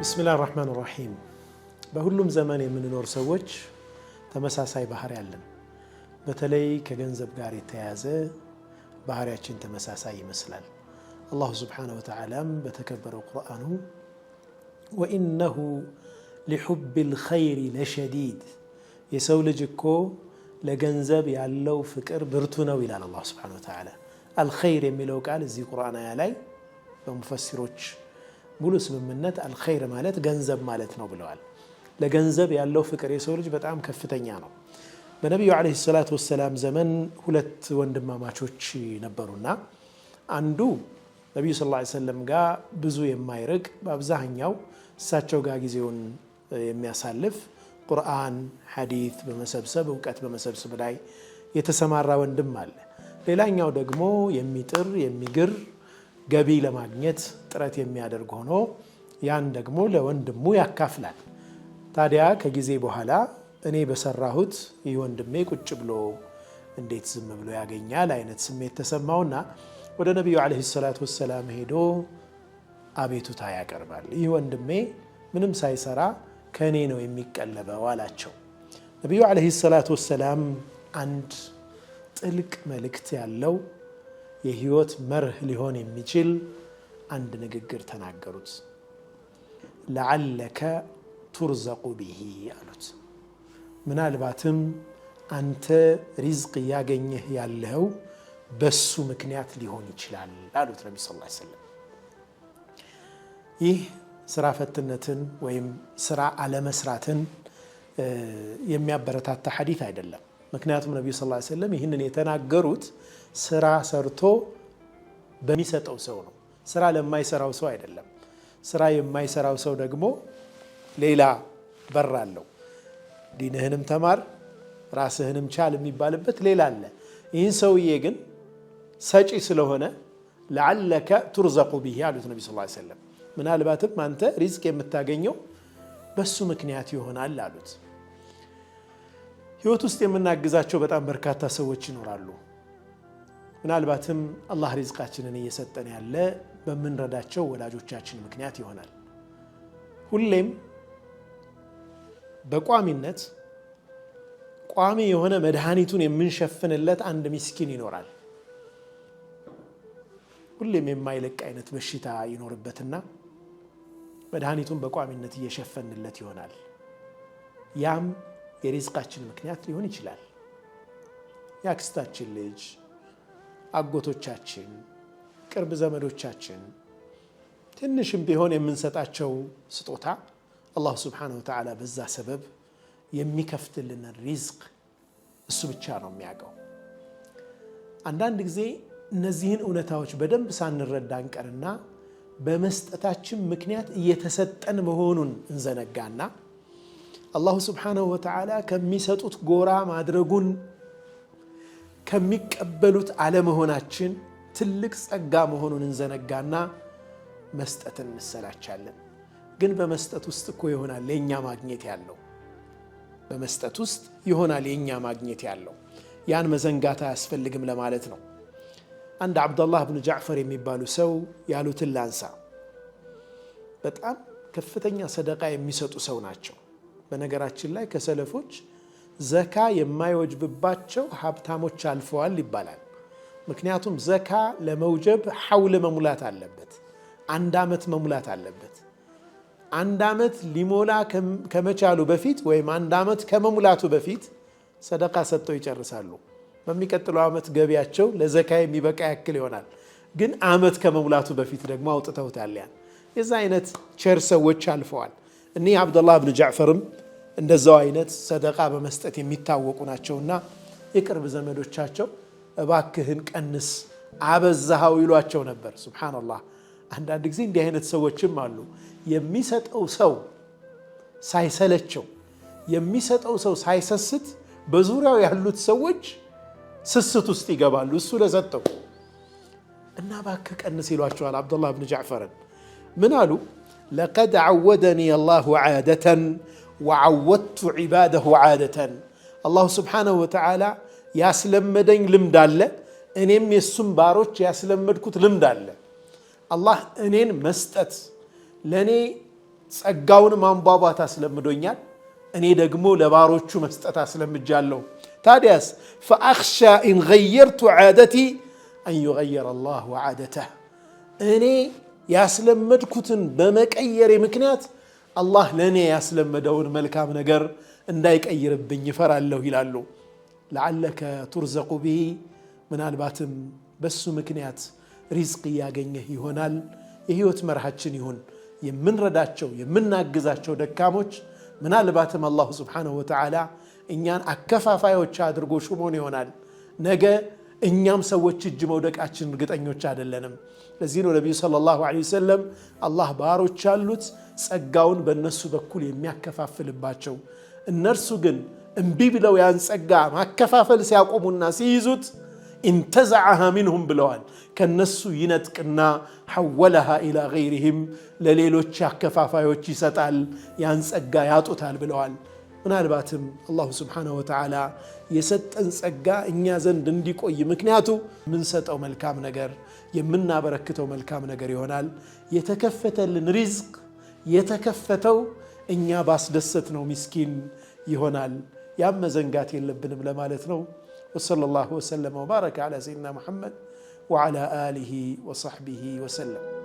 ቢስሚላሂ ራህማኒ ራሂም በሁሉም ዘመን የምንኖር ሰዎች ተመሳሳይ ባህሪ አለን። በተለይ ከገንዘብ ጋር የተያያዘ ባህሪያችን ተመሳሳይ ይመስላል። አላሁ ሱብሓነሁ ወተዓላ በተከበረው ቁርአኑ ወኢነሁ ሊሑቢል ኸይሪ ለሸዲድ የሰው ልጅ እኮ ለገንዘብ ያለው ፍቅር ብርቱ ነው ይላል አላሁ ሱብሓነሁ ወተዓላ። አልኸይር የሚለው ቃል እዚህ ቁርአን አያ ላይ በሙፈሲሮች ሙሉ ስምምነት አልኸይር ማለት ገንዘብ ማለት ነው ብለዋል። ለገንዘብ ያለው ፍቅር የሰው ልጅ በጣም ከፍተኛ ነው። በነቢዩ ዓለይሂ ሰላቱ ወሰላም ዘመን ሁለት ወንድማማቾች ነበሩና አንዱ ነቢዩ ሰለላሁ ዐለይሂ ወሰለም ጋር ብዙ የማይርቅ በአብዛኛው እሳቸው ጋር ጊዜውን የሚያሳልፍ ቁርአን ሐዲት በመሰብሰብ እውቀት በመሰብሰብ ላይ የተሰማራ ወንድም አለ። ሌላኛው ደግሞ የሚጥር የሚግር ገቢ ለማግኘት ጥረት የሚያደርግ ሆኖ ያን ደግሞ ለወንድሙ ያካፍላል። ታዲያ ከጊዜ በኋላ እኔ በሰራሁት ይህ ወንድሜ ቁጭ ብሎ እንዴት ዝም ብሎ ያገኛል አይነት ስሜት ተሰማውና ወደ ነቢዩ ዓለይሂ ሰላቱ ወሰላም ሄዶ አቤቱታ ያቀርባል። ይህ ወንድሜ ምንም ሳይሰራ ከእኔ ነው የሚቀለበው አላቸው። ነቢዩ ዓለይሂ ሰላቱ ወሰላም አንድ ጥልቅ መልእክት ያለው የህይወት መርህ ሊሆን የሚችል አንድ ንግግር ተናገሩት። ለዓለከ ቱርዘቁ ቢሂ አሉት። ምናልባትም አንተ ሪዝቅ እያገኘህ ያለው በሱ ምክንያት ሊሆን ይችላል አሉት ነቢ ሰለላሁ ዐለይሂ ወሰለም። ይህ ስራ ፈትነትን ወይም ስራ አለመስራትን የሚያበረታታ ሐዲት አይደለም። ምክንያቱም ነቢዩ ሰለላሁ ዐለይሂ ወሰለም ይህንን የተናገሩት ስራ ሰርቶ በሚሰጠው ሰው ነው፣ ስራ ለማይሰራው ሰው አይደለም። ስራ የማይሰራው ሰው ደግሞ ሌላ በር አለው። ዲንህንም ተማር ራስህንም ቻል የሚባልበት ሌላ አለ። ይህን ሰውዬ ግን ሰጪ ስለሆነ ለዓለከ ቱርዘቁ ቢሂ አሉት ነቢ ሰለላሁ ዐለይሂ ወሰለም። ምናልባትም አንተ ሪዝቅ የምታገኘው በሱ ምክንያት ይሆናል አሉት። ህይወት ውስጥ የምናግዛቸው በጣም በርካታ ሰዎች ይኖራሉ። ምናልባትም አላህ ሪዝቃችንን እየሰጠን ያለ በምንረዳቸው ወላጆቻችን ምክንያት ይሆናል። ሁሌም በቋሚነት ቋሚ የሆነ መድኃኒቱን የምንሸፍንለት አንድ ሚስኪን ይኖራል። ሁሌም የማይለቅ አይነት በሽታ ይኖርበትና መድኃኒቱን በቋሚነት እየሸፈንለት ይሆናል። ያም የሪዝቃችን ምክንያት ሊሆን ይችላል። የአክስታችን ልጅ፣ አጎቶቻችን፣ ቅርብ ዘመዶቻችን ትንሽም ቢሆን የምንሰጣቸው ስጦታ አላህ ሱብሓነሁ ወተዓላ በዛ ሰበብ የሚከፍትልን ሪዝቅ እሱ ብቻ ነው የሚያውቀው። አንዳንድ ጊዜ እነዚህን እውነታዎች በደንብ ሳንረዳ እንቀርና በመስጠታችን ምክንያት እየተሰጠን መሆኑን እንዘነጋና አላሁ ሱብሓነሁ ወተዓላ ከሚሰጡት ጎራ ማድረጉን ከሚቀበሉት አለመሆናችን ትልቅ ጸጋ መሆኑን እንዘነጋና መስጠትን እንሰላቻለን። ግን በመስጠት ውስጥ እኮ ይሆናል የኛ ማግኘት ያለው። በመስጠት ውስጥ ይሆናል የኛ ማግኘት ያለው። ያን መዘንጋት አያስፈልግም ለማለት ነው። አንድ አብዱላህ ብን ጃዕፈር የሚባሉ ሰው ያሉትን ላንሳ። በጣም ከፍተኛ ሰደቃ የሚሰጡ ሰው ናቸው። በነገራችን ላይ ከሰለፎች ዘካ የማይወጅብባቸው ሀብታሞች አልፈዋል ይባላል። ምክንያቱም ዘካ ለመውጀብ ሐውል መሙላት አለበት፣ አንድ ዓመት መሙላት አለበት። አንድ ዓመት ሊሞላ ከመቻሉ በፊት ወይም አንድ ዓመት ከመሙላቱ በፊት ሰደቃ ሰጥተው ይጨርሳሉ። በሚቀጥለው ዓመት ገቢያቸው ለዘካ የሚበቃ ያክል ይሆናል። ግን ዓመት ከመሙላቱ በፊት ደግሞ አውጥተውታል። ያን የዛ አይነት ቸር ሰዎች አልፈዋል። እኒህ አብዱላህ ብን ጃዕፈርም እንደዛው አይነት ሰደቃ በመስጠት የሚታወቁ ናቸውና የቅርብ ዘመዶቻቸው እባክህን ቀንስ አበዛሃው ይሏቸው ነበር። ሱብሓነላህ። አንዳንድ ጊዜ እንዲህ አይነት ሰዎችም አሉ። የሚሰጠው ሰው ሳይሰለቸው፣ የሚሰጠው ሰው ሳይሰስት በዙሪያው ያሉት ሰዎች ስስት ውስጥ ይገባሉ። እሱ ለሰጠው እና እባክህ ቀንስ ይሏቸዋል አብዱላህ ብን ጃዕፈርን። ምን አሉ? ለቀድ ዓወደኒ አላሁ ዓደተን ወዓወድቱ ዒባደሁ ዓደተን። አላሁ ስብሓነሁ ወተዓላ ያስለመደኝ ልምድ አለ፣ እኔም የሱም ባሮች ያስለመድኩት ልምድ አለ። አላህ እኔን መስጠት ለእኔ ጸጋውን ማንቧቧት አስለምዶኛል እኔ ደግሞ ለባሮቹ መስጠት አስለምጃለሁ ታዲያስ فأخشى إن غيرت عادتي أن يغير الله عادته እኔ ያስለመድኩትን በመቀየር ምክንያት አላህ ለኔ ያስለመደውን መልካም ነገር እንዳይቀይርብኝ ይፈራለሁ ይላሉ لعلك ترزق به ምናልባትም በሱ ምክንያት ሪዝቅ ያገኘህ ይሆናል የህይወት መርሃችን ይሁን የምንረዳቸው የምናግዛቸው ደካሞች ምናልባትም አላህ Subhanahu Wa Ta'ala እኛን አከፋፋዮች አድርጎ ሹሞን ይሆናል ነገ እኛም ሰዎች እጅ መውደቃችን እርግጠኞች አይደለንም ለዚህ ነው ነብዩ ሰለላሁ ዐለይሂ ወሰለም አላህ ባሮች አሉት ጸጋውን በእነሱ በኩል የሚያከፋፍልባቸው እነርሱ ግን እምቢ ብለው ያን ጸጋ ማከፋፈል ሲያቆሙና ሲይዙት انتزعها منهم ብለዋል ከነሱ ይነጥቅና حولها الى غيرهم ለሌሎች አከፋፋዮች ይሰጣል ያን ጸጋ ያጡታል ብለዋል ምናልባትም አላህ Subhanahu Wa Ta'ala የሰጠን ጸጋ እኛ ዘንድ እንዲቆይ ምክንያቱ ምን ሰጠው መልካም ነገር የምናበረክተው መልካም ነገር ይሆናል የተከፈተልን ሪዝቅ የተከፈተው እኛ ባስደሰት ነው ምስኪን ይሆናል ያም መዘንጋት የለብንም ለማለት ነው وصلى الله وسلم وبارك على سيدنا محمد وعلى آله وصحبه وسلم